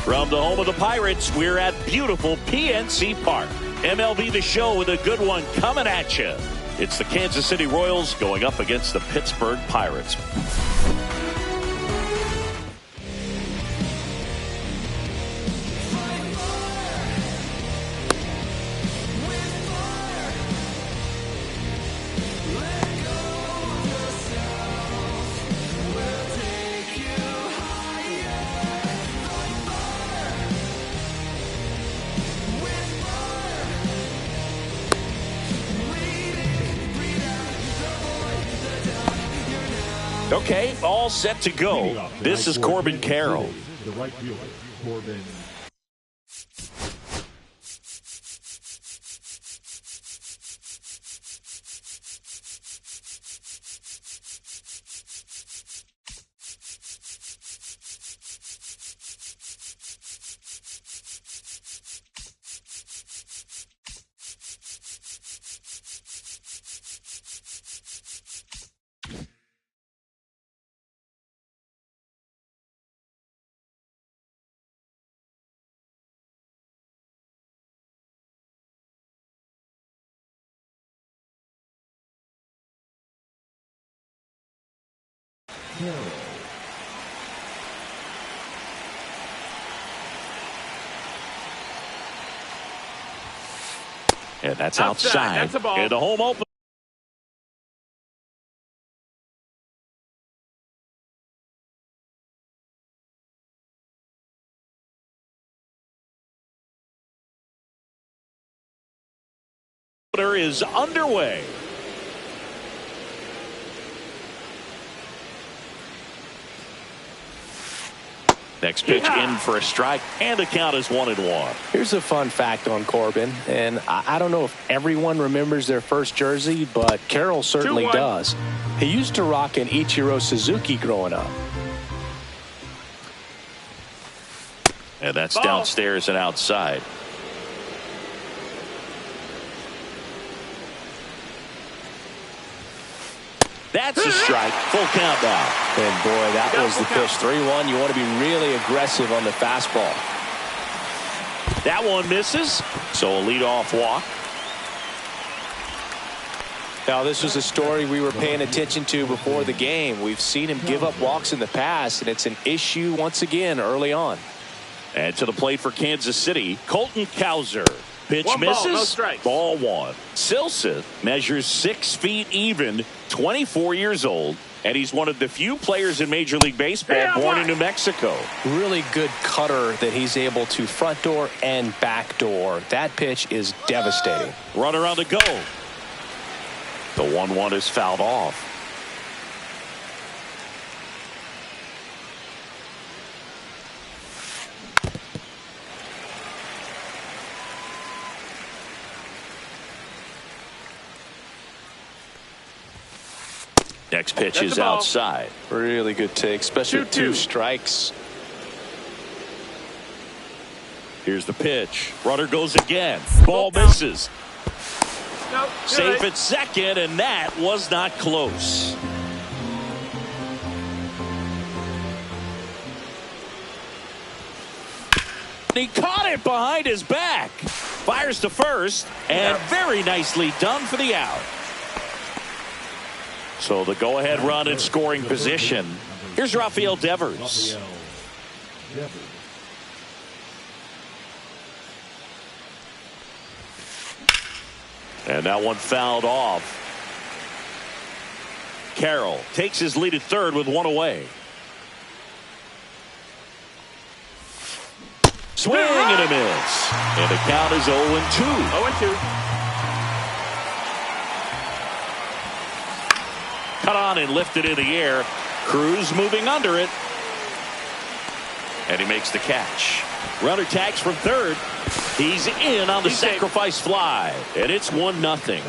From the home of the Pirates, we're at beautiful PNC Park. MLB The Show with a good one coming at you. It's the Kansas City Royals going up against the Pittsburgh Pirates. Okay, all set to go. This is Corbin Carroll. The right fielder, Corbin. And that's outside. That's a ball. In the home opener is underway. Next pitch in for a strike, and the count is 1-1. Here's a fun fact on Corbin, and I don't know if everyone remembers their first jersey, but Carroll certainly 2-1. does. He used to rock an Ichiro Suzuki growing up. And that's Ball. downstairs and outside. That's a strike. Full count now. And boy, that was the pitch. 3-1. You want to be really aggressive on the fastball. That one misses. So a leadoff walk. Now, this was a story we were paying attention to before the game. We've seen him give up walks in the past, and it's an issue once again early on. And to the plate for Kansas City, Colton Cowser. Pitch One misses. ball, no strikes. Ball one. Silseth measures 6 feet even, 24 years old, and he's one of the few players in Major League Baseball born in New Mexico. Really good cutter that he's able to front door and back door. That pitch is devastating. Runner on the go. The 1-1 is fouled off. Next pitch is outside. Really good take, especially with 2 strikes. Here's the pitch. Runner goes again. Ball misses. Nope, Safe at second, and that was not close. He caught it behind his back. Fires to first, and very nicely done for the out. So the go-ahead run in scoring position. Here's Rafael Devers. And that one fouled off. Carroll takes his lead at third with 1 away. Swing and a miss. And the count is 0-2. 0-2. Cut on and lifted in the air. Cruz moving under it. And he makes the catch. Runner tags from third. He's in on the sacrifice fly. And it's 1-0.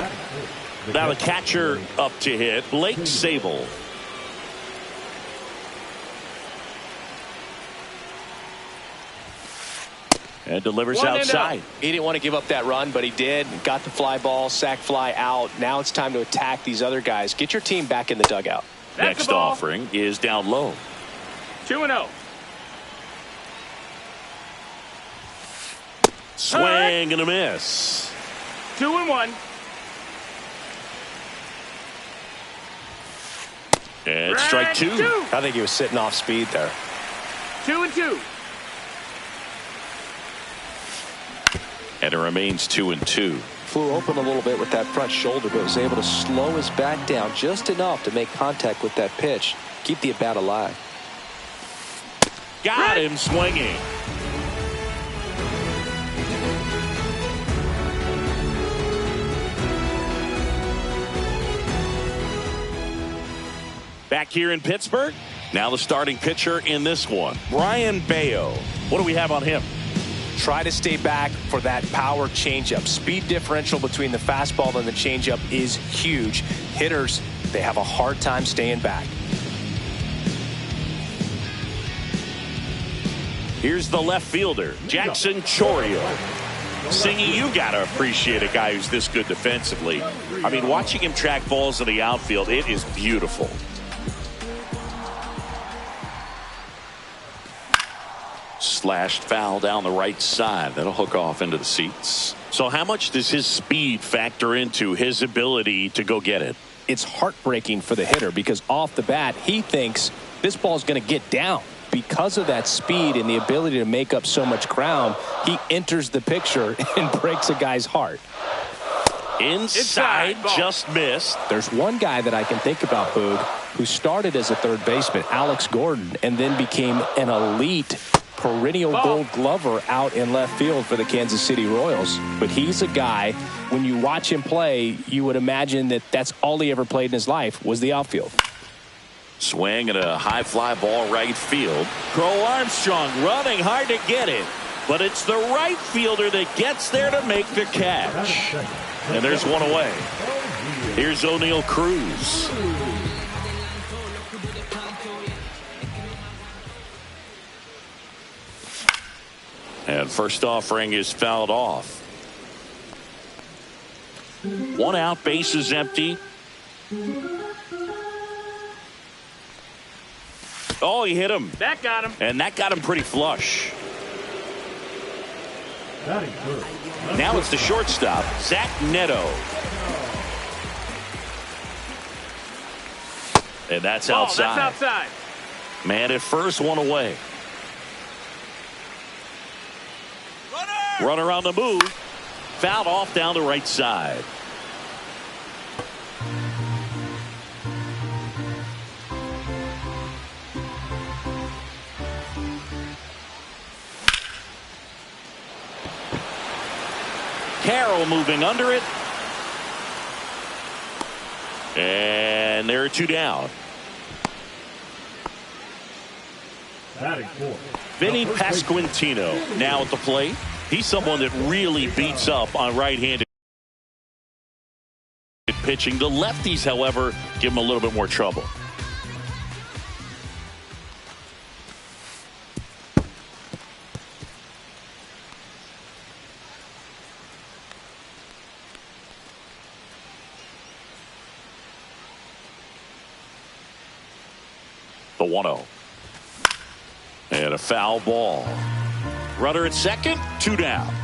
Now the catcher up to hit, Blake Sable. And delivers outside. He didn't want to give up that run, but he did. Got the fly ball, sac fly out. Now it's time to attack these other guys. Get your team back in the dugout. Next offering is down low. 2-0. Swing and a miss. 2-1. And strike two. I think he was sitting off speed there. 2-2. And it remains 2-2. Flew open a little bit with that front shoulder, but was able to slow his bat down just enough to make contact with that pitch. Keep the at-bat alive. Got him swinging. Back here in Pittsburgh, now the starting pitcher in this one, Brian Bayo. What do we have on him? Try to stay back for that power changeup. Speed differential between the fastball and the changeup is huge. Hitters, they have a hard time staying back. Here's the left fielder, Jackson Chourio. Singy, you got to appreciate a guy who's this good defensively. I mean, watching him track balls in the outfield, it is beautiful. Slashed foul down the right side. That'll hook off into the seats. So how much does his speed factor into his ability to go get it? It's heartbreaking for the hitter because off the bat, he thinks this ball's going to get down. Because of that speed and the ability to make up so much ground, he enters the picture and breaks a guy's heart. Inside, just missed. There's one guy that I can think about, Boog, who started as a third baseman, Alex Gordon, and then became an elite perennial Gold Glover out in left field for the Kansas City Royals. But he's a guy, when you watch him play, you would imagine that that's all he ever played in his life was the outfield. Swing and a high fly ball right field. Crow Armstrong running hard to get it, but it's the right fielder that gets there to make the catch. And there's one away. Here's O'Neal Cruz. And first offering is fouled off. One out, base is empty. Oh, he hit him. That got him. And that got him pretty flush. Now it's the shortstop, Zach Neto. And that's outside. That's outside. Man at first, one away. Runner on the move. Fouled off down the right side. Carroll moving under it. And there are two down. Vinny Pasquantino now at the plate. He's someone that really beats up on right-handed pitching. The lefties, however, give him a little bit more trouble. The 1-0. And a foul ball. Runner at second, two down.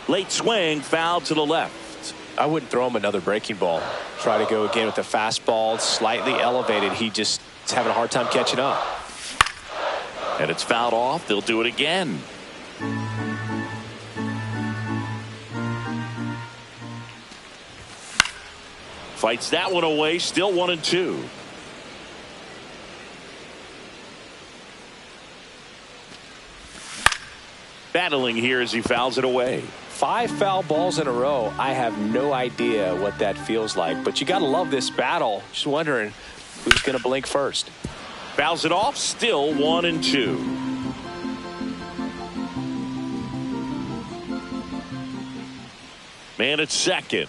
Late swing, foul to the left. I wouldn't throw him another breaking ball. Try to go again with the fastball, slightly elevated. He just is having a hard time catching up. And it's fouled off. They'll do it again. Fights that one away, still 1-2. Battling here as he fouls it away. 5 foul balls in a row. I have no idea what that feels like, but you got to love this battle. Just wondering who's going to blink first. Fouls it off, still 1-2. Man at second.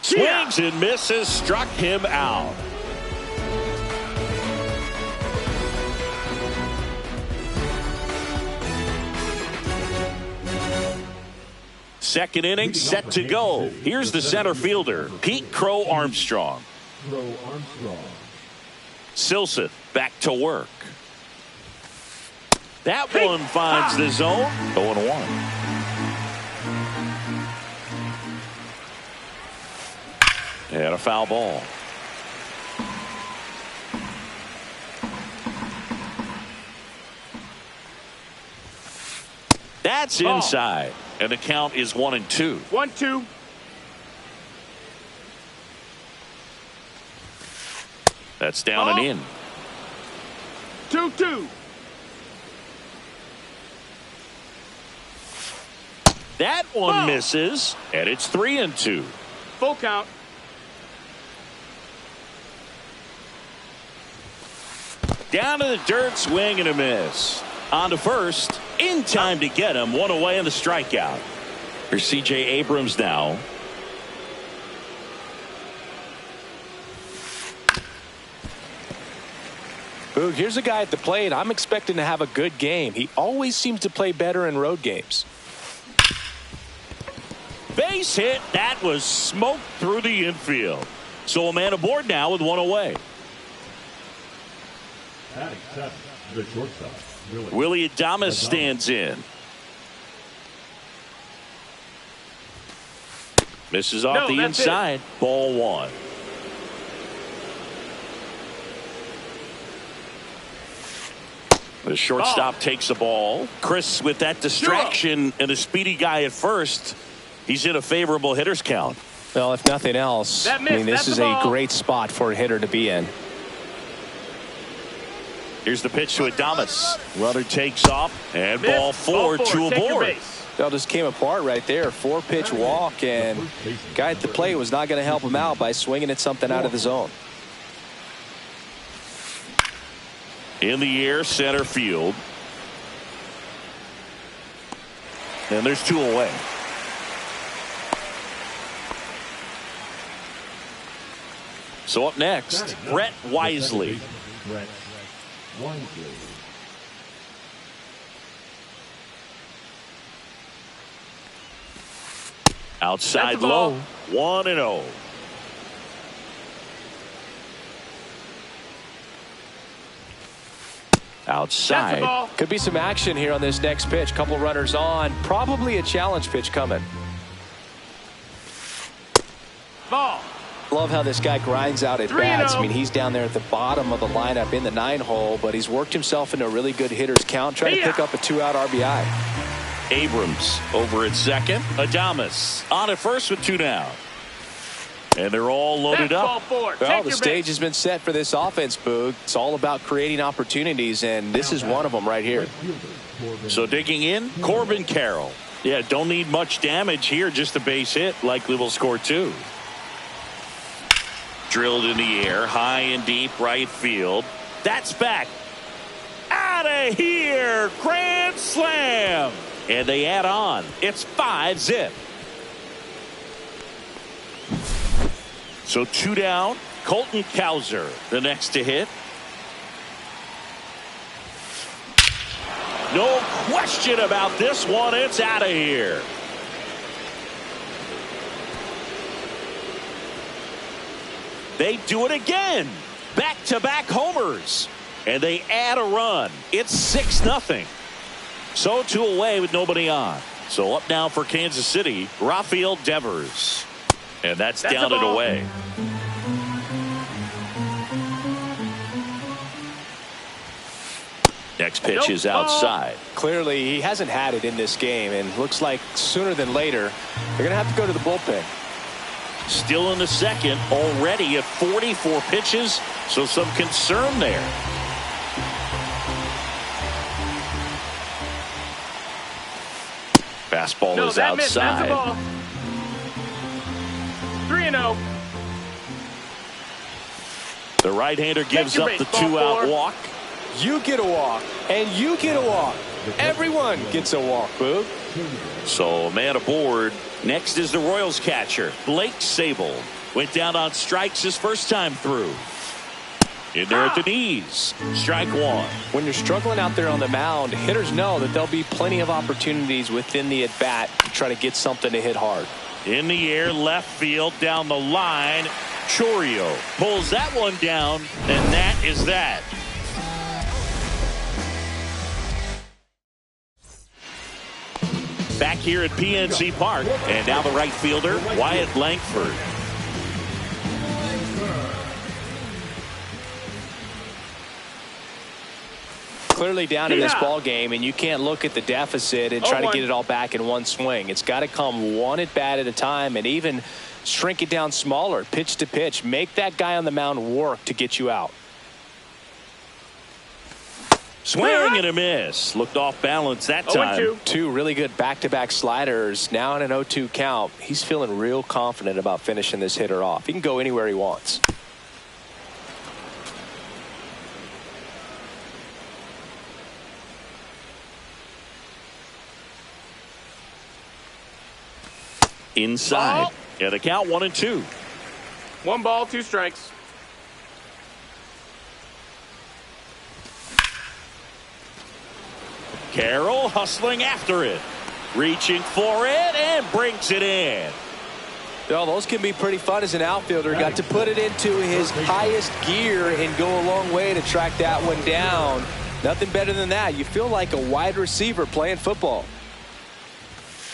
Swings and misses, struck him out. Second inning set to go. Here's the center fielder, Pete Crow Armstrong. Silson back to work. That one finds the zone. 0-1. And a foul ball. That's inside. And the count is 1-2. 1-2. That's down and in. 2-2. That one misses, and it's 3-2. Full count. Down to the dirt, swing and a miss. On to first, in time to get him. One away in the strikeout. Here's C.J. Abrams now. Boog, here's a guy at the plate. I'm expecting to have a good game. He always seems to play better in road games. Base hit. That was smoked through the infield. So a man aboard now with one away. Batting seven, the shortstop, Willie Adames stands in. Misses off the inside. Ball one. The shortstop takes the ball. Chris, with that distraction and a speedy guy at first, he's in a favorable hitter's count. Well, if nothing else, I mean, this is a great spot for a hitter to be in. Here's the pitch to Adames. Runner takes off, and ball four to a board. That just came apart right there. 4-pitch walk, and guy at the plate was not going to help him out by swinging at something out of the zone. In the air, center field. And there's two away. So up next, Brett Wisely. Brett Wisely. Outside low, 1-0. Outside. Could be some action here on this next pitch. Couple runners on. Probably a challenge pitch coming. Ball. Love how this guy grinds out at bats. I mean, he's down there at the bottom of the lineup in the 9-hole, but he's worked himself into a really good hitter's count, trying to pick up a 2-out RBI. Abrams over at second. Adames on at first with 2 down. And they're all loaded up. Well, the stage has been set for this offense, Boog. It's all about creating opportunities, and this is one of them right here. So digging in, Corbin Carroll. Yeah, don't need much damage here, just a base hit. Likely will score 2. Drilled in the air, high and deep right field. That's back. Out of here. Grand slam. And they add on. It's 5-zip. So 2 down. Colton Cowser, the next to hit. No question about this one. It's out of here. They do it again. Back-to-back homers. And they add a run. It's 6-0. So 2 away with nobody on. So up now for Kansas City, Rafael Devers. And that's down and away. Next pitch is outside. Clearly, he hasn't had it in this game, and looks like sooner than later, they're going to have to go to the bullpen. Still in the second, already at 44 pitches, so some concern there. Fastball is outside. 3-0. The right-hander gives your up the base, ball 2-out four. walk. You get a walk, and you get a walk. Everyone gets a walk, Boog. So a man aboard. Next is the Royals catcher, Blake Sable. Went down on strikes his first time through. In there at the knees. Strike one. When you're struggling out there on the mound, hitters know that there'll be plenty of opportunities within the at-bat to try to get something to hit hard. In the air, left field, down the line. Chorio pulls that one down, and that is that. Back here at PNC Park, and now the right fielder, Wyatt Langford. Clearly down in this ball game, and you can't look at the deficit and try to get it all back in one swing. It's got to come one at bat at a time, and even shrink it down smaller, pitch to pitch. Make that guy on the mound work to get you out. Swing and a miss. Looked off balance that time. 0-2. Two really good back-to-back sliders. Now in an 0-2 count. He's feeling real confident about finishing this hitter off. He can go anywhere he wants. Inside. Yeah, the count 1-2. 1 ball, 2 strikes. Carroll hustling after it. Reaching for it and brings it in. Well, those can be pretty fun as an outfielder. Got to put it into his highest gear and go a long way to track that one down. Nothing better than that. You feel like a wide receiver playing football.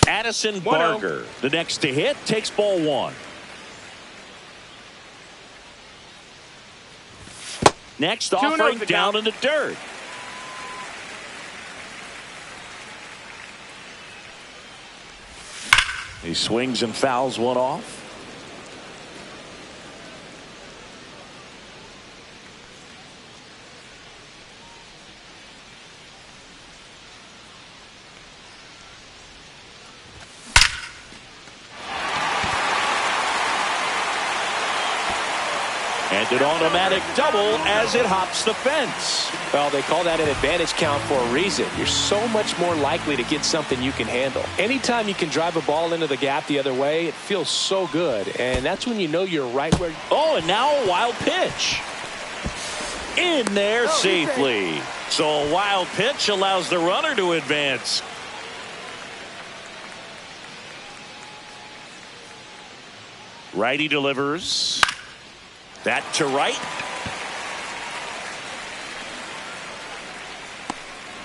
Addison Barger, the next to hit, takes ball 1. Next offering down in the dirt. He swings and fouls one off. And an automatic double as it hops the fence. Well, they call that an advantage count for a reason. You're so much more likely to get something you can handle. Anytime you can drive a ball into the gap the other way, it feels so good. And that's when you know you're right where. Oh, and now a wild pitch. In there safely. So a wild pitch allows the runner to advance. Righty delivers. That to right.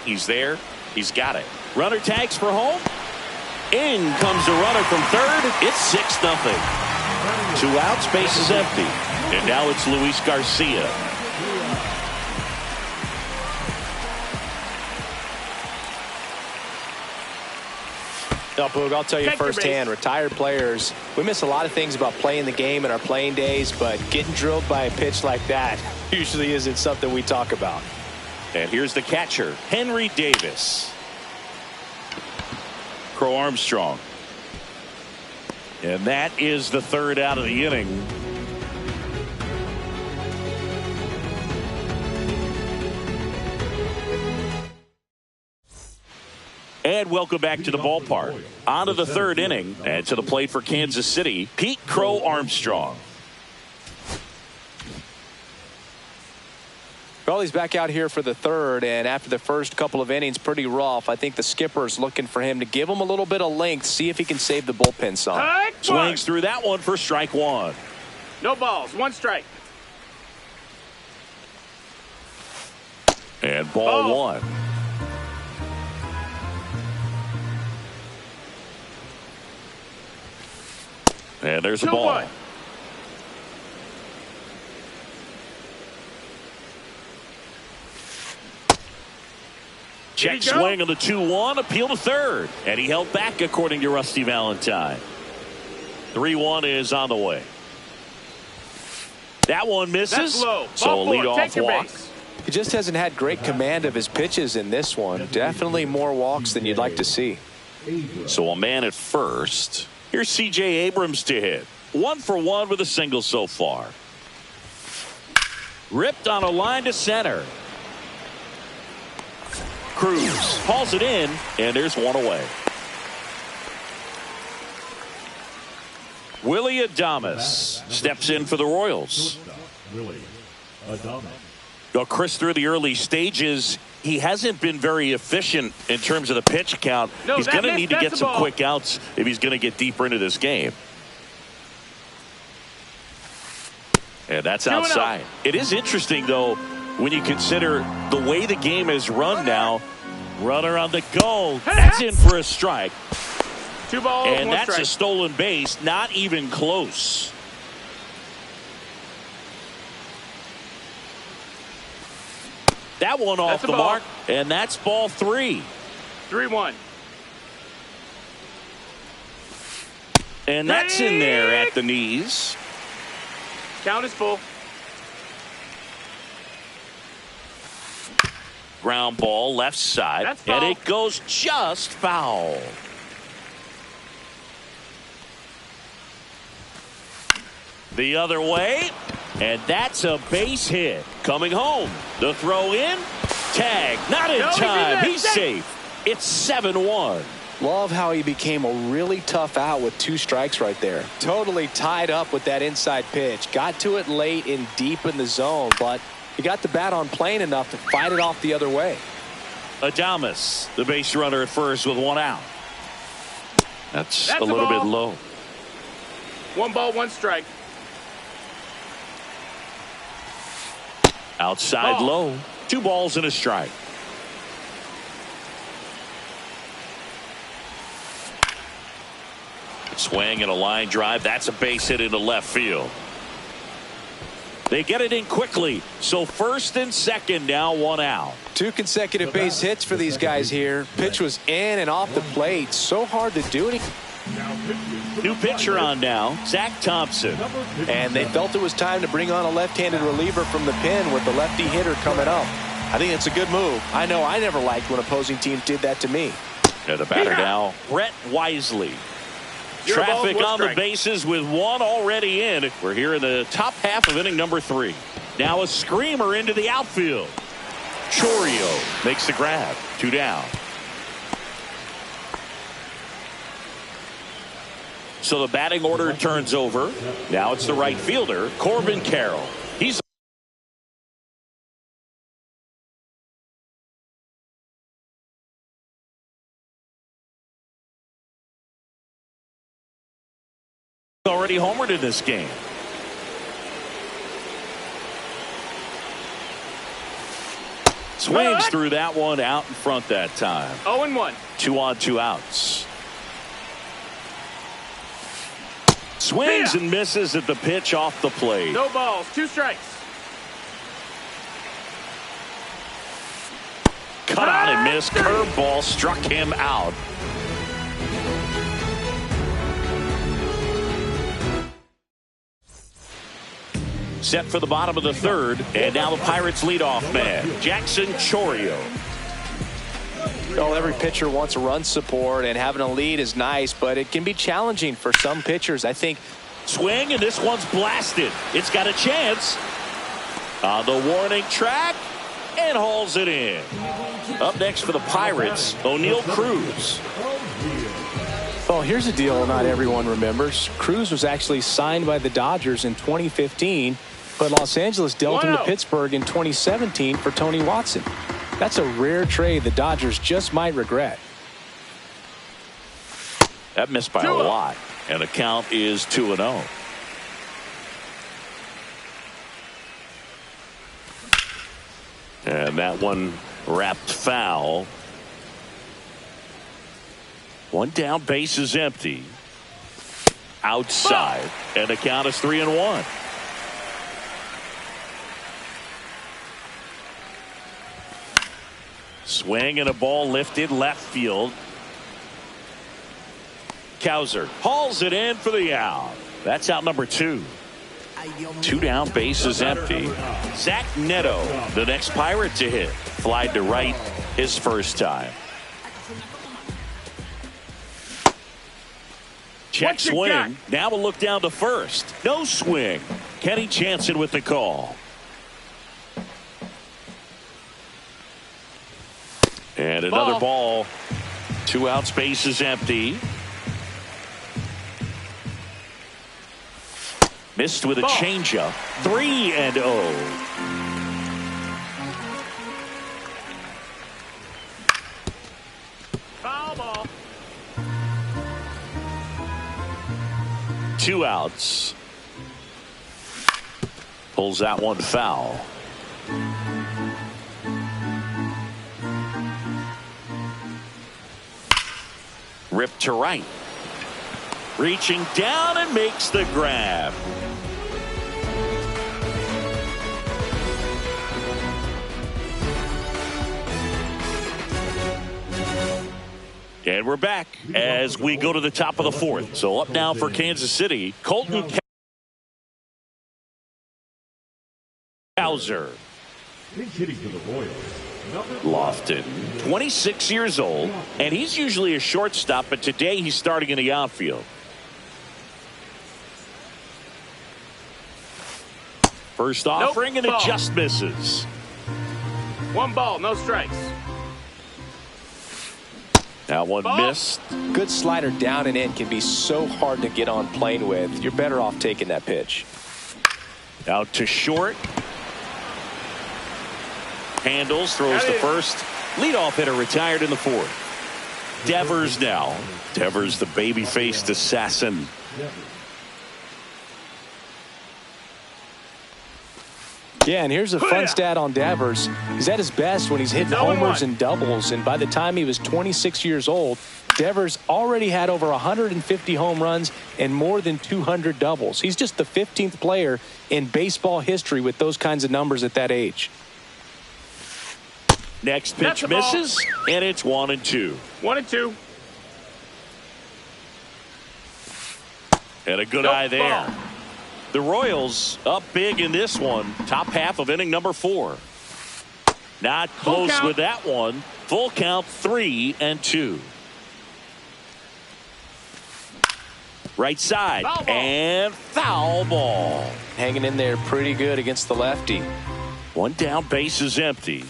He's there. He's got it. Runner tags for home. In comes the runner from third. It's 6-0. 2 outs, base is empty. And now it's Luis Garcia. No, Boog, I'll tell you firsthand, retired players, we miss a lot of things about playing the game in our playing days, but getting drilled by a pitch like that usually isn't something we talk about. And here's the catcher, Henry Davis. Crow Armstrong. And that is the 3rd out of the inning. And welcome back to the ballpark. On to the 3rd inning. And to the plate for Kansas City, Pete Crow Armstrong. Well, he's back out here for the 3rd, and after the first couple of innings, pretty rough. I think the skipper's looking for him to give him a little bit of length, see if he can save the bullpen some. Swings through that one for strike 1. No balls, 1 strike. And ball 1. And there's a ball. 2-1. Check swing on the 2-1, appeal to third. And he held back according to Rusty Valentine. 3-1 is on the way. That one misses. That's low. So a leadoff walk. Base. He just hasn't had great command of his pitches in this one. Definitely more walks than you'd like to see. So a man at first. Here's C.J. Abrams to hit. 1 for 1 with a single so far. Ripped on a line to center. Cruz hauls it in, and there's one away. Willie Adames steps in for the Royals. Willie Adames. Well, Chris, through the early stages, he hasn't been very efficient in terms of the pitch count. No, he's going to need to get some quick outs if he's going to get deeper into this game. And that's outside. It is interesting, though, when you consider the way the game is run now. Runner on the go. That's in for a strike. 2 balls, and 1 that's strike. a stolen base. Not even close. That one off the mark, and that's ball 3. 3-1. And that's in there at the knees. Count is full. Ground ball left side. That's foul. And it goes just foul. The other way. And that's a base hit. Coming home. The throw in. Tag. Not in time. He's safe. It's 7-1. Love how he became a really tough out with 2 strikes right there. Totally tied up with that inside pitch. Got to it late and deep in the zone, but he got the bat on plane enough to fight it off the other way. Adames, the base runner at first with 1 out. That's a little bit low. 1 ball, 1 strike. Outside low. 2 balls and a strike. Swing and a line drive. That's a base hit into left field. They get it in quickly. So first and second, now 1 out. 2 consecutive base hits for these guys here. Pitch was in and off the plate. So hard to do anything. New pitcher on now, Zach Thompson. And they felt it was time to bring on a left-handed reliever from the pen with the lefty hitter coming up. I think it's a good move. I know I never liked when opposing teams did that to me. And the batter now, Brett Wisely. Traffic on the bases with 1 already in. We're here in the top half of inning number 3. Now a screamer into the outfield. Chorio makes the grab. 2 down. So the batting order turns over. Now it's the right fielder, Corbin Carroll. He's already homered in this game. Swings through that one out in front that time. 0-1. 2 on, 2 outs. Swings and misses at the pitch off the plate. No balls, 2 strikes. Cut on and missed. Curveball struck him out. Set for the bottom of the 3rd, and now the Pirates leadoff man, Jackson Chorio. Well, every pitcher wants a run support, and having a lead is nice, but it can be challenging for some pitchers. I think. Swing, and this one's blasted. It's got a chance. On the warning track, and hauls it in. Up next for the Pirates, O'Neal Cruz. Well, here's a deal not everyone remembers. Cruz was actually signed by the Dodgers in 2015, but Los Angeles dealt him to Pittsburgh in 2017 for Tony Watson. That's a rare trade the Dodgers just might regret. That missed by a lot, and the count is 2-0. And that one wrapped foul. 1 down, base is empty. Outside, and the count is 3-1. Swing and a ball lifted left field. Cowser hauls it in for the out. That's out number 2. 2 down, base is empty. Zach Neto, the next Pirate to hit. Flied to right his first time. Check swing. Now we'll look down to first. No swing. Kenny Jansen with the call. And another ball. 2 outs, base is empty. Missed with a changeup. 3-0. Foul ball. 2 outs. Pulls that one foul. Ripped to right. Reaching down and makes the grab. And we're back as we go to the top of the 4th. So up now for Kansas City, Colton Cowser. Hitting for the Royals. Lofton, 26 years old, and he's usually a shortstop, but today he's starting in the outfield. First offering, and it just misses. 1 ball, no strikes. That one missed. Good slider down and in can be so hard to get on plane with. You're better off taking that pitch. Out to short. Handles, throws to first. Leadoff hitter retired in the 4th. Devers now. Devers, the baby-faced assassin. Yeah, and here's a fun stat on Devers. He's at his best when he's hitting homers and doubles, and by the time he was 26 years old, Devers already had over 150 home runs and more than 200 doubles. He's just the 15th player in baseball history with those kinds of numbers at that age. Next pitch misses, and it's 1-2. 1-2. And a good eye there. The Royals up big in this one. Top half of inning number 4. Not close with that one. Full count, 3-2. Right side, and foul ball. Hanging in there pretty good against the lefty. 1 down, base is empty.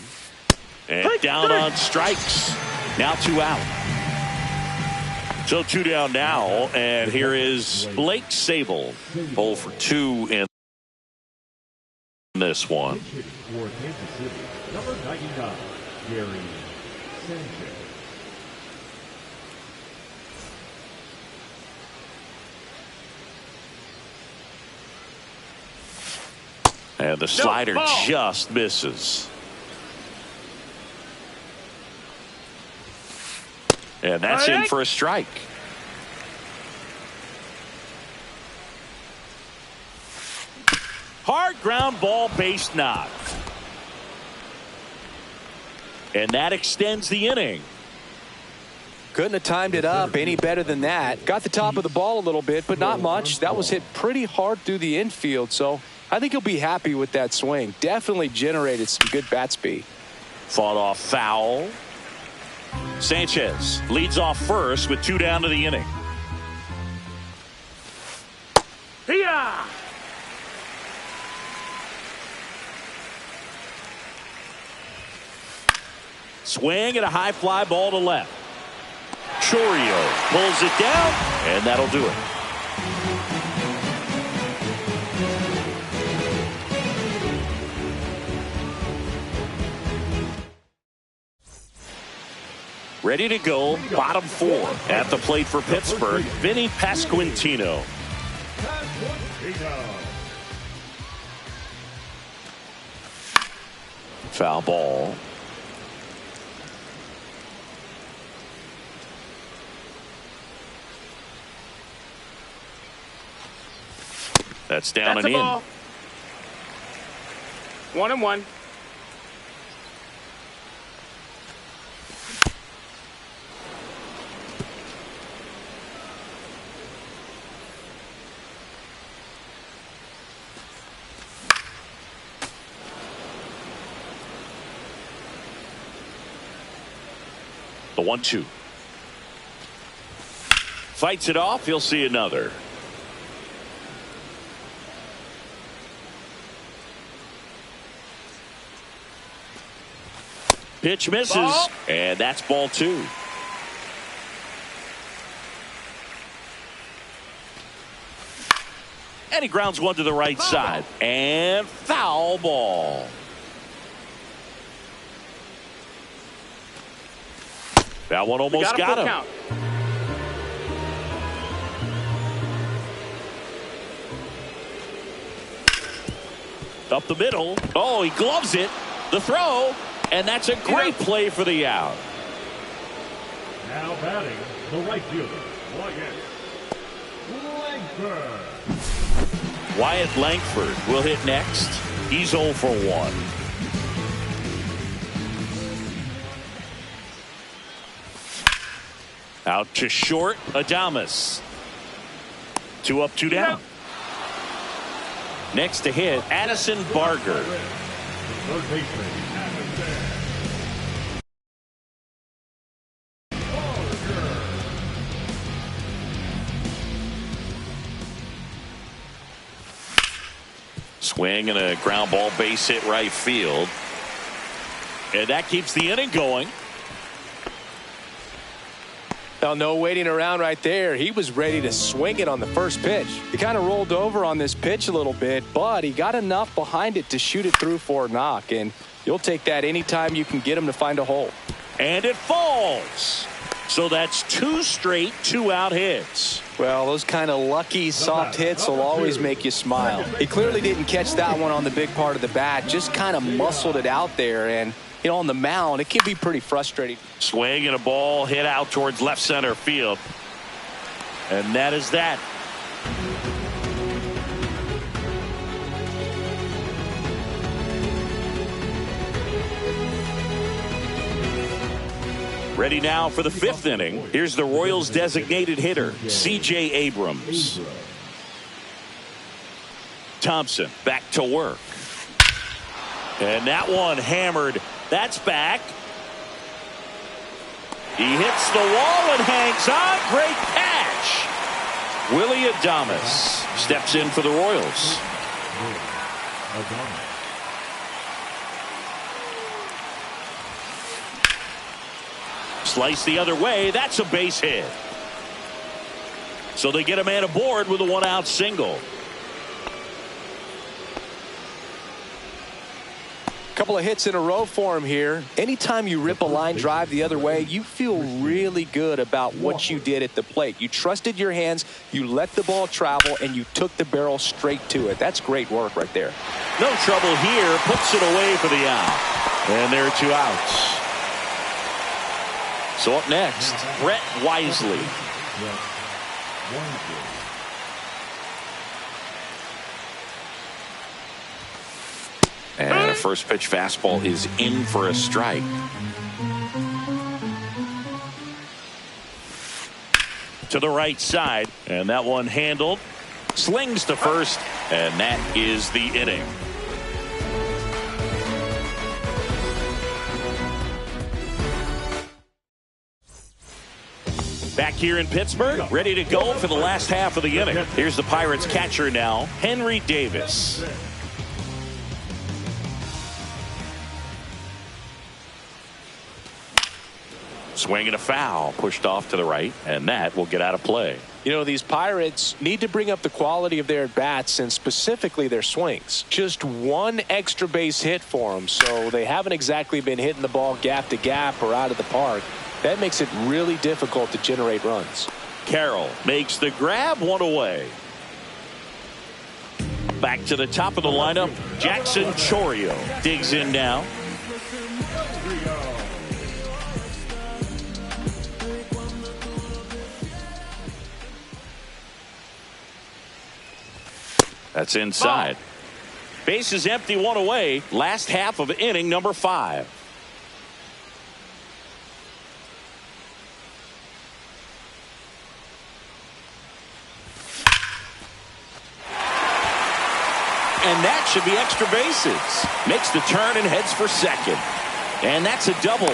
And down on strikes. Now 2 out. So 2 down now, and here is Blake Sable. 0 for 2 in this one. For Kansas City, number 99, Gary Sanchez. And the slider just misses. And that's in for a strike. Hard ground ball, base knocked. And that extends the inning. Couldn't have timed it up any better than that. Got the top of the ball a little bit, but not much. That was hit pretty hard through the infield, so I think he'll be happy with that swing. Definitely generated some good bat speed. Fought off foul. Sanchez leads off first with 2 down to the inning. Hiya! Swing and a high fly ball to left. Chorio pulls it down, and that'll do it. Ready to go, bottom 4. At the plate for Pittsburgh, Vinny Pasquantino. Foul ball. That's down and in. 1-1. The 1-2. Fights it off. He'll see another. Pitch misses. Ball. And that's ball 2. And he grounds one to the right side. And foul ball. That one almost got him. Count. Up the middle. Oh, he gloves it. The throw. And that's a great play for the out. Now batting, the right fielder, Wyatt Langford. Wyatt Langford will hit next. He's 0 for 1. Out to short, Adames. 2 up, 2 down. Next to hit, Addison Barger. Third baseman, Addison Barger. Swing and a ground ball base hit right field. And that keeps the inning going. Well, no waiting around right there. He was ready to swing it on the first pitch. He kind of rolled over on this pitch a little bit, but he got enough behind it to shoot it through for a knock. And you'll take that anytime you can get him to find a hole. And it falls. So that's 2 straight 2-out hits. Well, those kind of lucky soft hits will always make you smile. He clearly didn't catch that one on the big part of the bat, just kind of muscled it out there. And you know, on the mound, it can be pretty frustrating. Swing and a ball hit out towards left center field. And that is that. Ready now for the 5th inning. Here's the Royals designated hitter, C.J. Abrams. Thompson back to work. And that one hammered. That's back. He hits the wall and hangs on. Great catch. Willie Adames steps in for the Royals. Slice the other way. That's a base hit. So they get a man aboard with a 1-out single. Couple of hits in a row for him here. Anytime you rip a line drive the other way, you feel really good about what you did at the plate. You trusted your hands, you let the ball travel, and you took the barrel straight to it. That's great work right there. No trouble here. Puts it away for the out. And there are 2 outs. So up next, Brett Wisely. And a first pitch fastball is in for a strike. To the right side, and that one handled. Slings to first, and that is the inning. Back here in Pittsburgh, ready to go for the last half of the inning. Here's the Pirates catcher now, Henry Davis. Swing and a foul, pushed off to the right, and that will get out of play. You know, these Pirates need to bring up the quality of their at-bats and specifically their swings. Just one extra base hit for them, so they haven't exactly been hitting the ball gap to gap or out of the park. That makes it really difficult to generate runs. Carroll makes the grab, 1 away. Back to the top of the lineup, Jackson Chourio digs in now. That's inside. Base is empty, 1 away. Last half of inning number 5. And that should be extra bases. Makes the turn and heads for second. And that's a double.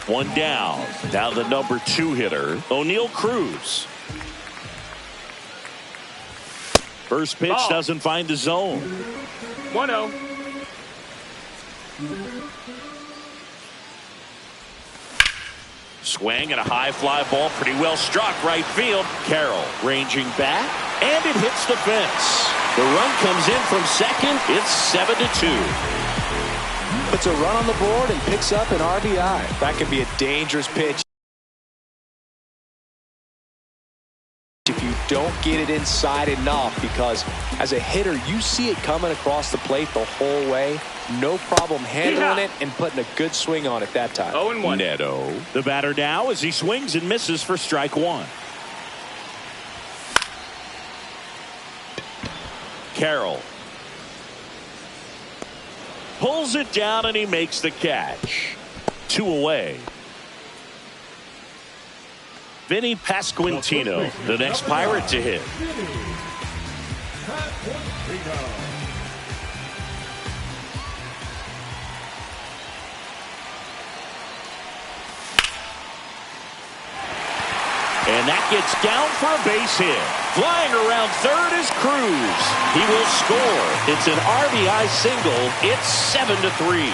One down. Now the number 2 hitter, O'Neal Cruz. First pitch Ball. doesn't find the zone. 1-0. Swing and a high fly ball, pretty well struck right field. Carroll ranging back, and it hits the fence. The run comes in from second. It's 7-2. Puts a run on the board and picks up an RBI. That could be a dangerous pitch if you don't get it inside enough, because as a hitter you see it coming across the plate the whole way. No problem handling it and putting a good swing on it that time. 0-1. Neto, the batter now, as he swings and misses for strike one. Carroll pulls it down and he makes the catch. 2 away. Vinny Pasquantino, the next Pirate to hit. And that gets down for a base hit. Flying around third is Cruz. He will score. It's an RBI single. It's 7-3.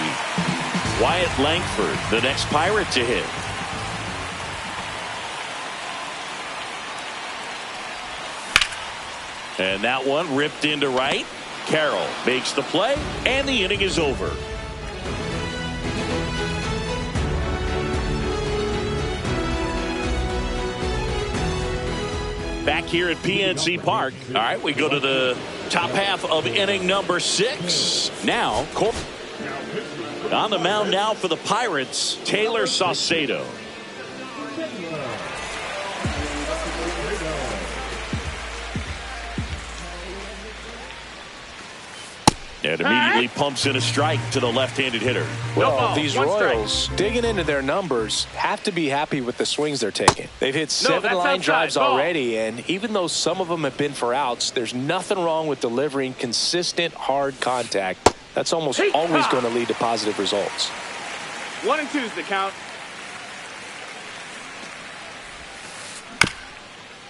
Wyatt Langford, the next Pirate to hit. And that one ripped into right. Carroll makes the play, and the inning is over. Back here at PNC Park. All right, we go to the top half of inning number 6. Now, on the mound now for the Pirates, Taylor Saucedo. And immediately pumps in a strike to the left-handed hitter. Well, these Royals, digging into their numbers, have to be happy with the swings they're taking. They've hit 7 line drives already, and even though some of them have been for outs, there's nothing wrong with delivering consistent, hard contact. That's almost always going to lead to positive results. 1-2 is the count.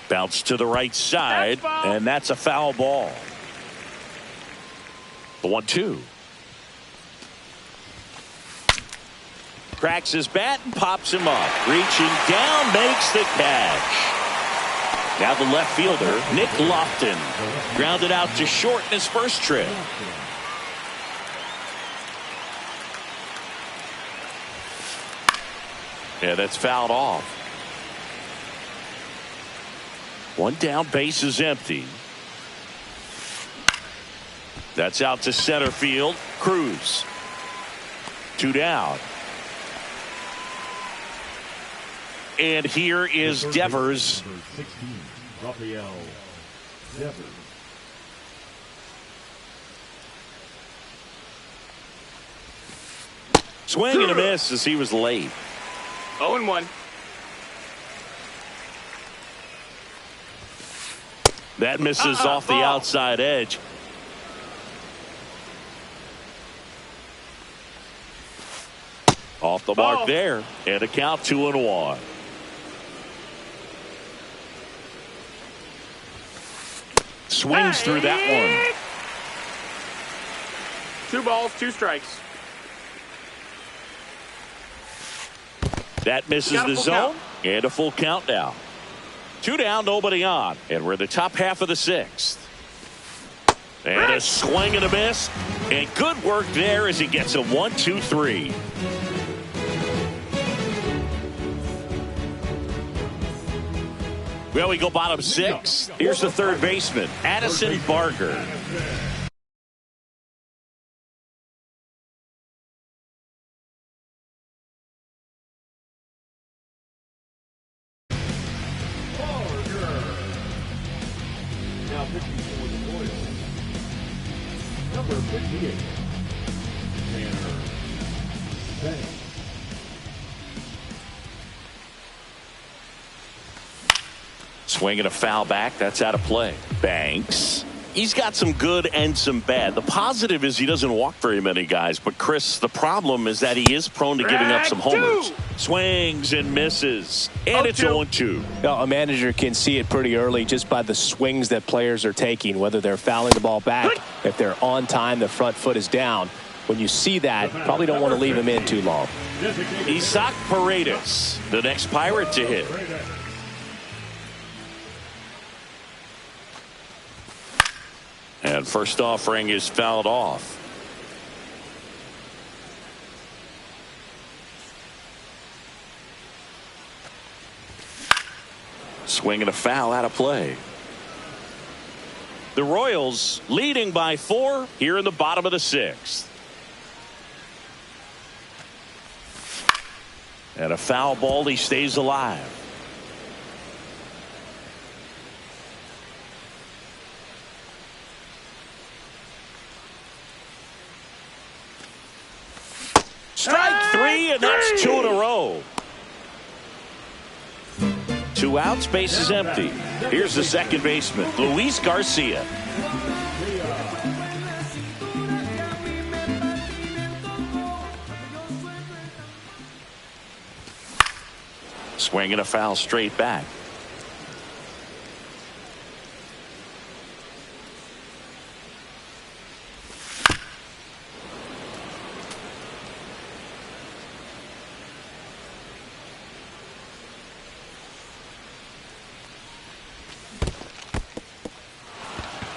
Bounce to the right side, and that's a foul ball. The 1-2. Cracks his bat and pops him up. Reaching down, makes the catch. Now the left fielder, Nick Lofton, grounded out to short in his first trip. Yeah, that's fouled off. One down, base is empty. That's out to center field. Cruz. 2 down. And here is Devers. Swing and a miss as he was late. 0-1. That misses off the outside edge. Off the mark there, and a count 2-1. Swings through that one. 2 balls, 2 strikes. That misses the zone, and a full count now. 2 down, nobody on, and we're in the top half of the 6th. And a swing and a miss, and good work there as he gets a 1-2-3. Well, we go bottom 6. Here's the third baseman, Addison Barger. Now pitching for the Royals, number 58, Tanner Banks. Swinging a foul back. That's out of play. Banks. He's got some good and some bad. The positive is he doesn't walk very many guys. But, Chris, the problem is that he is prone to giving up some homers. Swings and misses. And it's 0-2. A manager can see it pretty early just by the swings that players are taking, whether they're fouling the ball back, if they're on time, the front foot is down. When you see that, probably don't want to leave him in too long. Isaac Paredes, the next Pirate to hit. And first offering is fouled off. Swing and a foul out of play. The Royals leading by 4 here in the bottom of the 6th. And a foul ball, he stays alive. Strike 3, and that's 2 in a row. 2 outs, base is empty. Here's the second baseman, Luis Garcia. Swinging a foul straight back.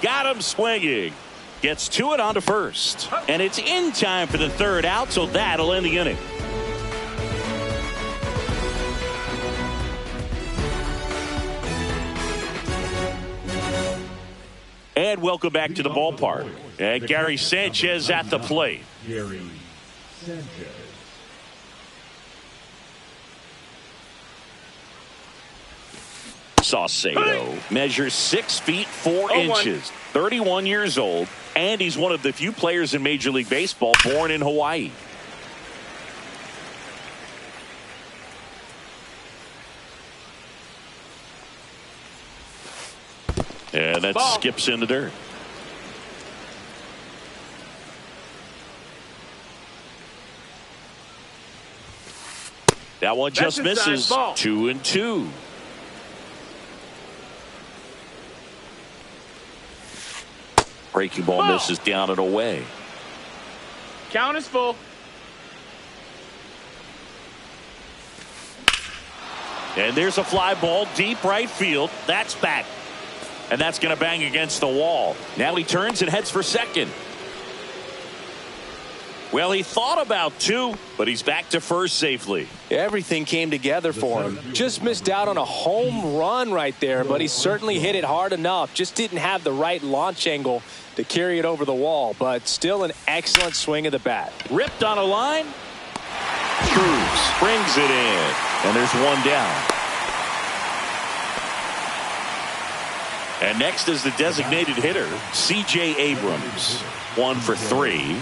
Got him swinging. Gets to it onto first. And it's in time for the 3rd out, so that'll end the inning. And welcome back to the ballpark. And Gary Sanchez at the plate. Gary Sanchez. Saucedo measures 6 feet 4 inches, 31 years old, and he's one of the few players in Major League Baseball born in Hawaii. And that skips in the dirt. That one just misses. 2-2. Breaking ball misses down and away. Count is full. And there's a fly ball deep right field. That's back. And that's going to bang against the wall. Now he turns and heads for second. Well, he thought about 2, but he's back to first safely. Everything came together for him. Just missed out on a home run right there, but he certainly hit it hard enough. Just didn't have the right launch angle to carry it over the wall, but still an excellent swing of the bat. Ripped on a line. Cruz brings it in, and there's one down. And next is the designated hitter, C.J. Abrams. 1 for 3.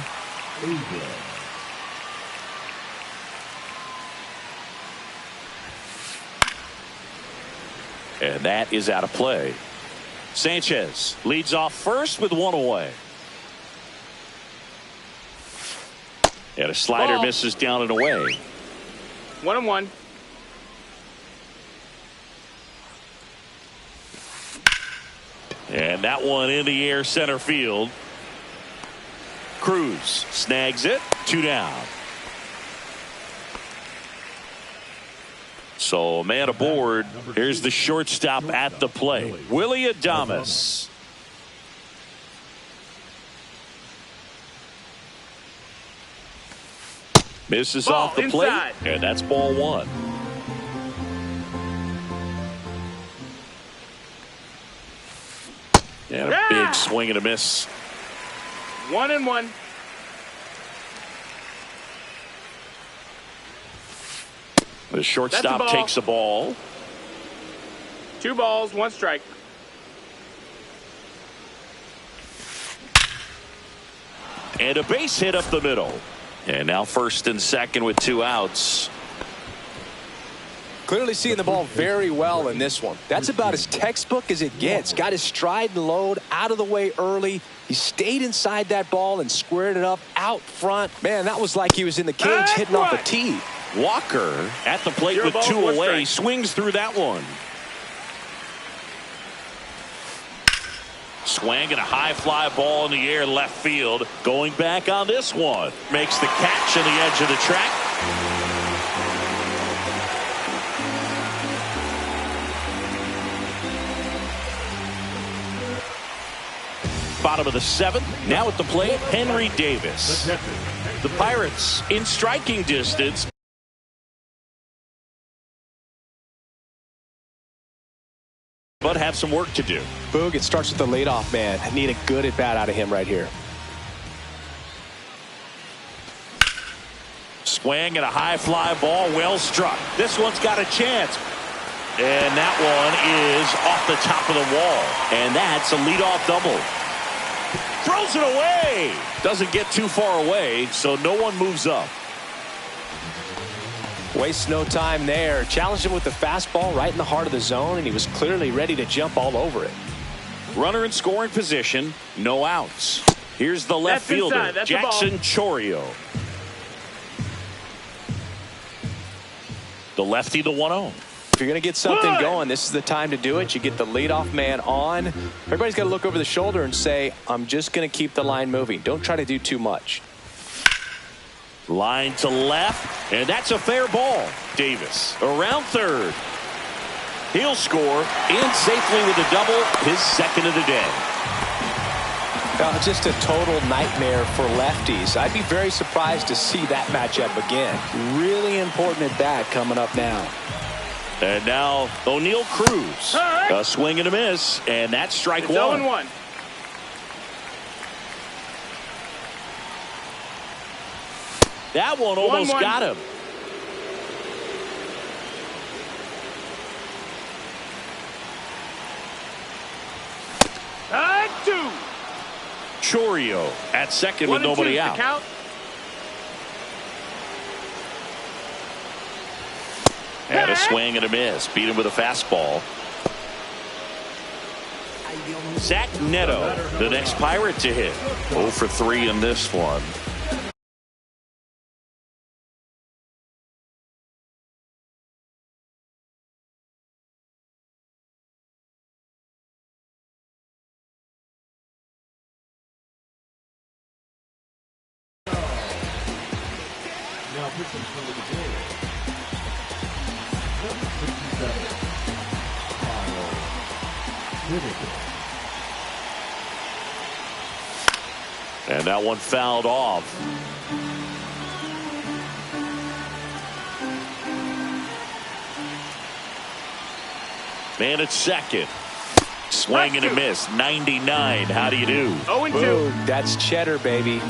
And that is out of play. Sanchez leads off first with 1 away. And a slider misses down and away. 1-1. And that one in the air center field. Cruz snags it. 2 down. So man aboard. Here's the shortstop at the plate, Willie Adames. Misses off the plate, and that's ball 1. And a big swing and a miss. 1-1. The shortstop takes the ball. 2 balls, 1 strike. And a base hit up the middle. And now first and second with 2 outs. Clearly seeing the ball very well in this one. That's about as textbook as it gets. Got his stride and load out of the way early. He stayed inside that ball and squared it up out front. Man, that was like he was in the cage hitting off a tee. Walker at the plate with 2 away, swings through that one. Swing and a high fly ball in the air left field. Going back on this one. Makes the catch on the edge of the track. Bottom of the 7th. Now at the plate, Henry Davis. The Pirates in striking distance. But have some work to do. Boog, it starts with the leadoff man. I need a good at bat out of him right here. Swing and a high fly ball, well struck. This one's got a chance. And that one is off the top of the wall. And that's a leadoff double. Throws it away. Doesn't get too far away, so no one moves up. Wastes no time there. Challenged him with the fastball right in the heart of the zone, and he was clearly ready to jump all over it. Runner in scoring position, no outs. Here's the left fielder, Jackson Chourio. The lefty, the 1-0. If you're going to get something going, this is the time to do it. You get the leadoff man on. Everybody's got to look over the shoulder and say, I'm just going to keep the line moving. Don't try to do too much. Line to left, and that's a fair ball. Davis around third. He'll score in safely with a double, his 2nd of the day. Just a total nightmare for lefties. I'd be very surprised to see that matchup again. Really important at bat coming up now. And now O'Neal Cruz. A swing and a miss, and that's strike 1. 0-1. That one almost got him. Two. Chourio at second with nobody out. Count. And a swing and a miss. Beat him with a fastball. Zach Neto, the next Pirate to hit. 0 for 3 in this one. Now pitching for the game. Number 67. And that one fouled off. Man at second. Swing and a miss. 99. How do you do? 0-2. Ooh, that's cheddar, baby.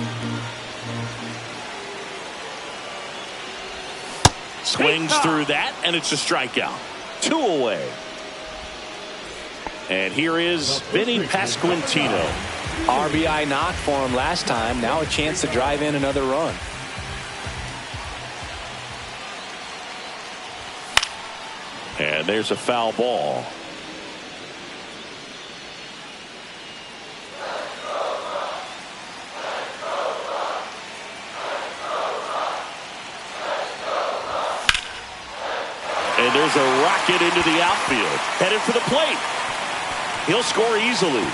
Swings through that, and it's a strikeout. 2 away. And here is Vinny Pasquantino. RBI knock for him last time. Now a chance to drive in another run. And there's a foul ball. And there's a rocket into the outfield. Headed for the plate. He'll score easily.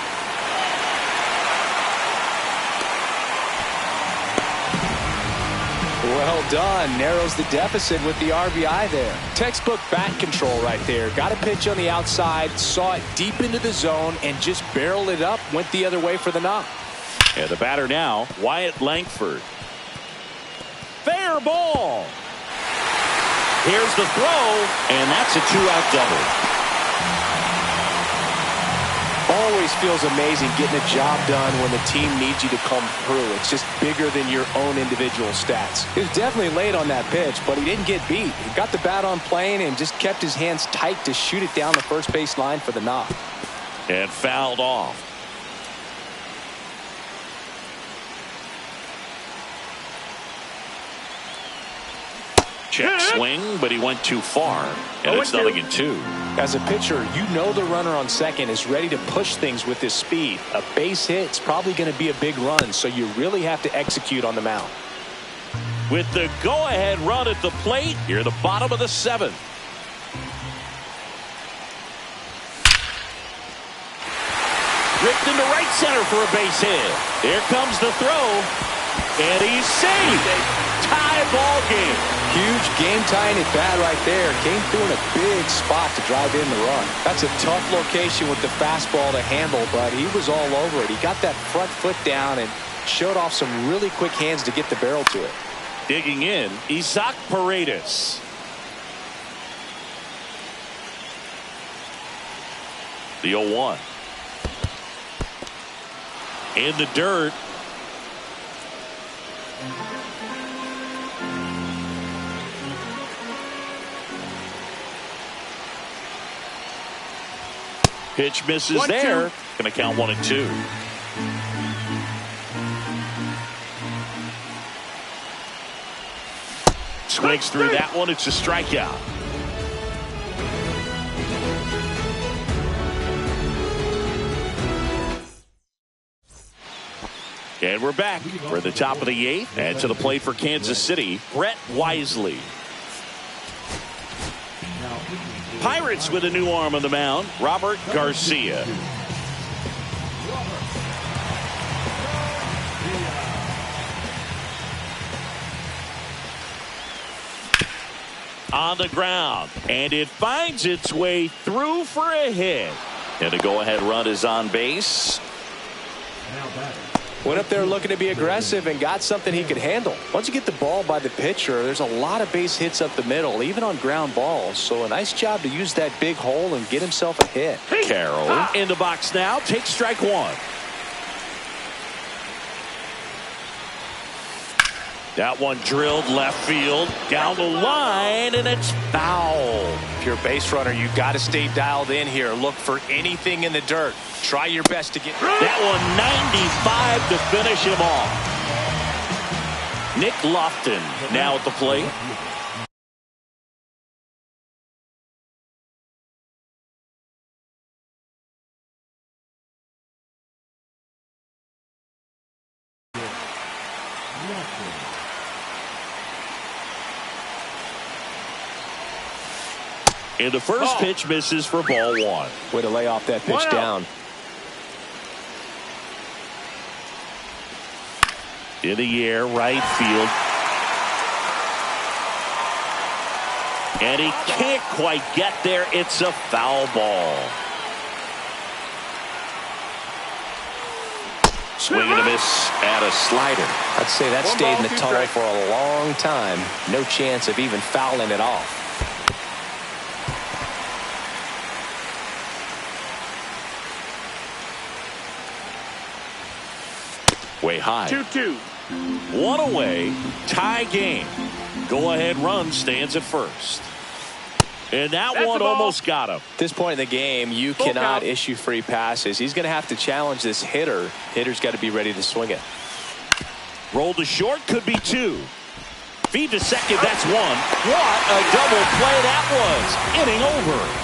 Well done. Narrows the deficit with the RBI there. Textbook bat control right there. Got a pitch on the outside, saw it deep into the zone, and just barreled it up, went the other way for the knock. And the batter now, Wyatt Langford. Fair ball. Here's the throw, and that's a 2-out double. Always feels amazing getting a job done when the team needs you to come through. It's just bigger than your own individual stats. He was definitely late on that pitch, but he didn't get beat. He got the bat on plane and just kept his hands tight to shoot it down the first base line for the knock. And fouled off. Check swing, but he went too far, and it's 0-2. As a pitcher, you know the runner on second is ready to push things with his speed. A base hit's probably going to be a big run, so you really have to execute on the mound. with the go-ahead run at the plate. Here, the bottom of the 7th. Ripped into right center for a base hit. Here comes the throw, and he's saved. Tie ball game. Huge game-tying at bat right there. Came through in a big spot to drive in the run. That's a tough location with the fastball to handle, but he was all over it. He got that front foot down and showed off some really quick hands to get the barrel to it. Digging in, Isaac Paredes. The 0-1. In the dirt. Pitch misses 1-2. there. Going to count 1-2. Swings through that one. It's a strikeout. And we're back for the top of the 8th. And to the plate for Kansas City, Brett Wisely. Pirates with a new arm on the mound, Robert Garcia. On the ground, and it finds its way through for a hit. And a go-ahead run is on base. Went up there looking to be aggressive and got something he could handle. Once you get the ball by the pitcher, there's a lot of base hits up the middle, even on ground balls. So a nice job to use that big hole and get himself a hit. Carroll in the box now, takes strike 1. That one drilled left field, down the line, and it's foul. If you're a base runner, you've got to stay dialed in here. Look for anything in the dirt. Try your best to get that one 95 to finish him off. Nick Lofton now at the plate. And the first pitch misses for ball 1. Way to lay off that pitch down. In the air, right field. And he can't quite get there. It's a foul ball. Swing and a miss at a slider. I'd say that stayed in the tunnel for a long time. No chance of even fouling it off. Way high. 2-2. 1 away. Tie game. Go ahead run stands at first. And that one almost got him. At this point in the game, you cannot issue free passes. He's going to have to challenge this hitter. Hitter's got to be ready to swing it. Roll to short, could be 2. Feed to second, that's 1. What a double play that was. Inning over.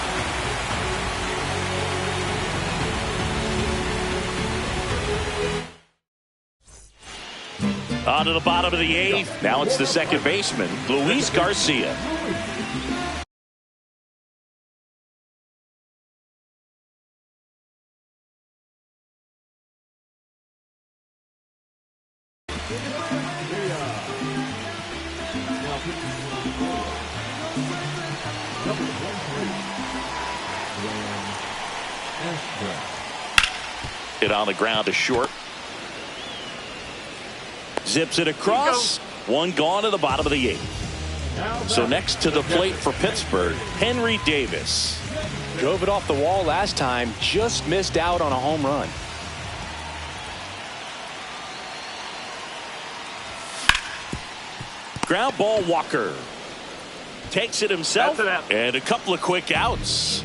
On to the bottom of the 8th. Now it's the second baseman, Luis Garcia. Hit on the ground to short. Zips it across. 1 gone to the bottom of the 8th. So next to the plate for Pittsburgh, Henry Davis. Drove it off the wall last time. Just missed out on a home run. Ground ball, Walker. Takes it himself. And a couple of quick outs.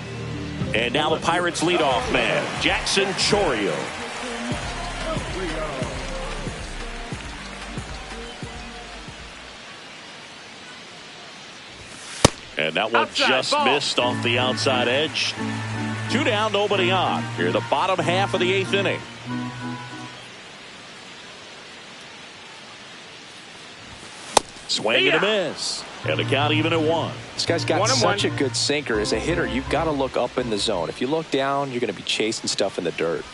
And now the Pirates leadoff man, Jackson Chourio. And that one just missed off the outside edge. 2 down, nobody on. Here, the bottom half of the 8th inning. Swing and a miss. And the count even at 1. This guy's got 1-1. such a good sinker. As a hitter, you've got to look up in the zone. If you look down, you're going to be chasing stuff in the dirt.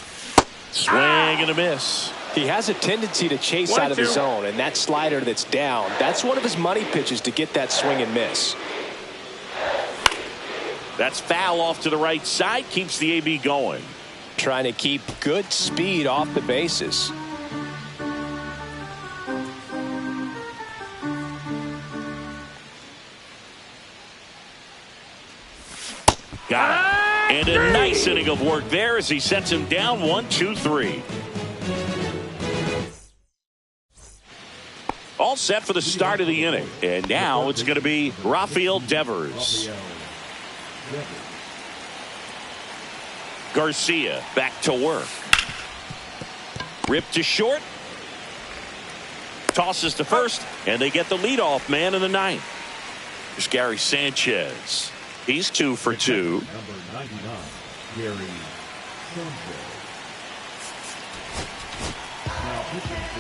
Swing and a miss. He has a tendency to chase out of the zone, and that slider that's down, that's one of his money pitches to get that swing and miss. That's foul off to the right side. Keeps the AB going. Trying to keep good speed off the bases. Got it. And a nice inning of work there as he sets him down 1-2-3. All set for the start of the inning. And now it's going to be Rafael Devers. Garcia back to work. Ripped to short. Tosses to first. And they get the leadoff man in the ninth. There's Gary Sanchez. He's 2 for 2. Number 99, Gary Sanchez.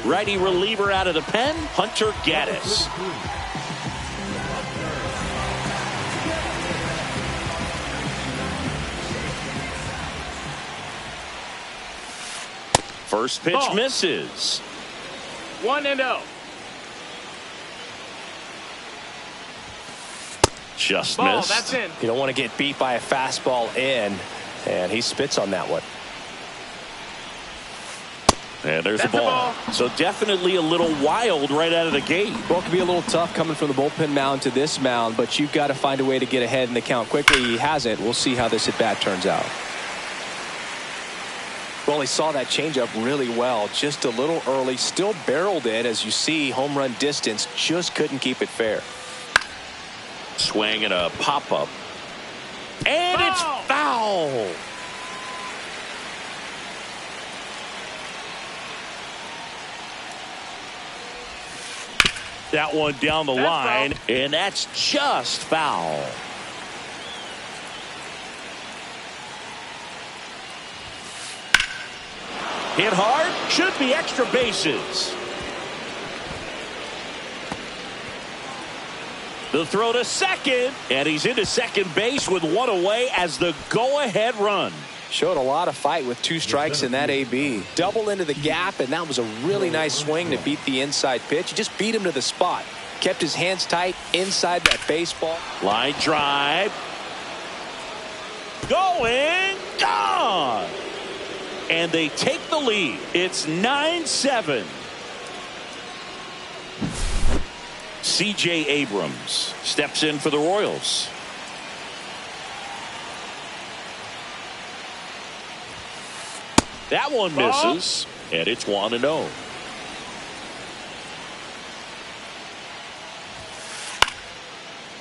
Righty reliever out of the pen, Hunter Gaddis. First pitch misses. 1-0. Just Ball, missed. that's in. You don't want to get beat by a fastball in, and he spits on that one. And there's That's a a ball. ball. So definitely a little wild right out of the gate. Well, it can be a little tough coming from the bullpen mound to this mound, but you've got to find a way to get ahead in the count quickly. He hasn't. We'll see how this at-bat turns out. Well, he saw that changeup really well. Just a little early. Still barreled it. As you see, home run distance. Just couldn't keep it fair. Swing and a pop-up. And it's foul. That one down the line, and that's just foul. Hit hard, should be extra bases. The throw to second, and he's into second base with one away as the go-ahead run. Showed a lot of fight with 2 strikes in that AB. Double into the gap, and that was a really nice swing to beat the inside pitch. He just beat him to the spot. Kept his hands tight inside that baseball. Line drive. Going, gone. And they take the lead. It's 9-7. C.J. Abrams steps in for the Royals. That one misses, and it's 1-0.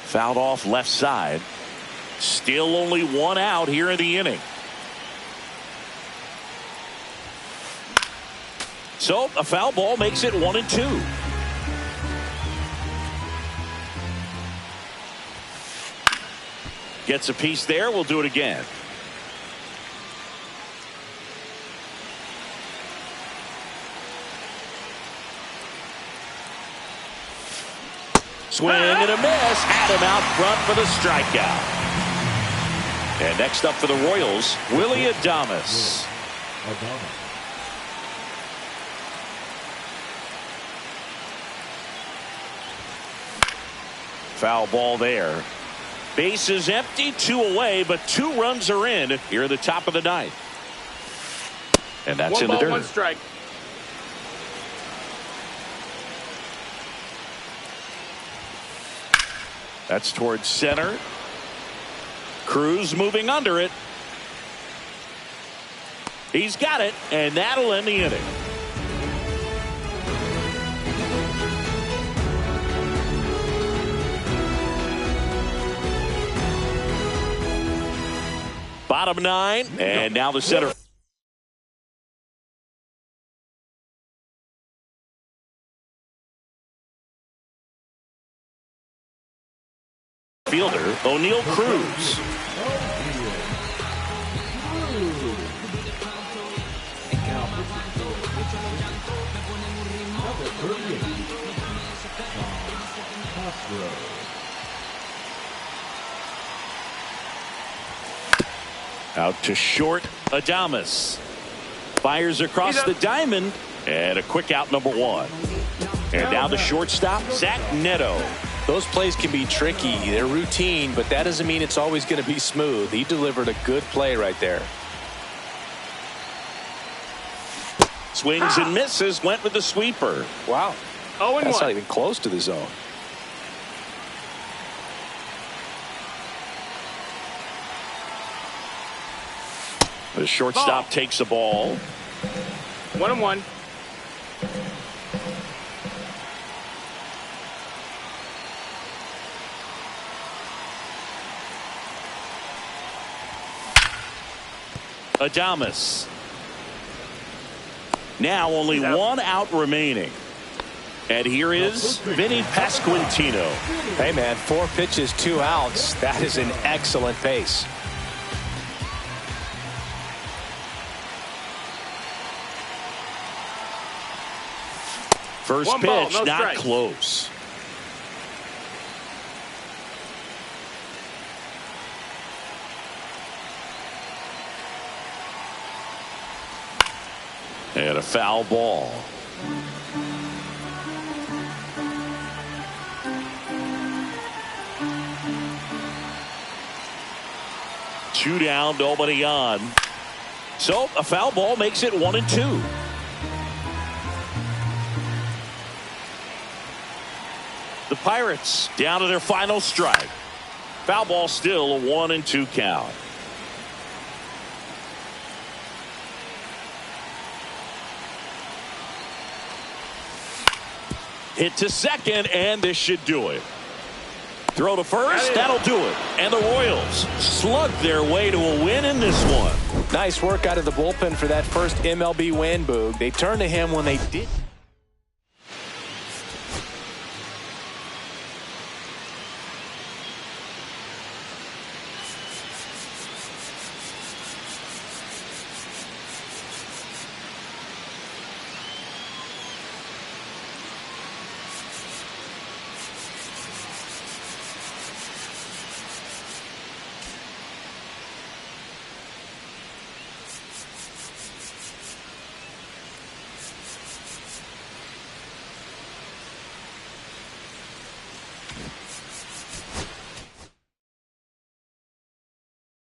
Fouled off left side. Still only 1 out here in the inning. So a foul ball makes it 1-2. Gets a piece there. We'll do it again. Swing and a miss. Had him out front for the strikeout. And next up for the Royals, Willie Adames. Foul ball there. Base is empty, 2 away, but 2 runs are in here at the top of the ninth. And that's in the dirt. 1 strike. That's towards center. Cruz moving under it. He's got it, and that'll end the inning. Bottom 9, and now the center fielder, O'Neal Cruz. throw. Out to short, Adames. Fires across the diamond, and a quick out, number one. And now the shortstop, Zach Neto. Those plays can be tricky. They're routine, but that doesn't mean it's always going to be smooth. He delivered a good play right there. Swings and misses, went with the sweeper. Wow. 0-1. That's not even close to the zone. The shortstop takes the ball. 1-1. Adames. Now only one out remaining. And here is Vinny Pasquantino. Hey, man, 4 pitches, 2 outs. That is an excellent pace. First One ball, pitch, no not strikes. close. And a foul ball. Two down, nobody on. So a foul ball makes it 1-2. The Pirates down to their final strike. Foul ball, still a 1-2 count. Hit to second, and this should do it. Throw to first, that'll do it. And the Royals slug their way to a win in this one. Nice work out of the bullpen for that first MLB win, Boog. They turned to him when they did.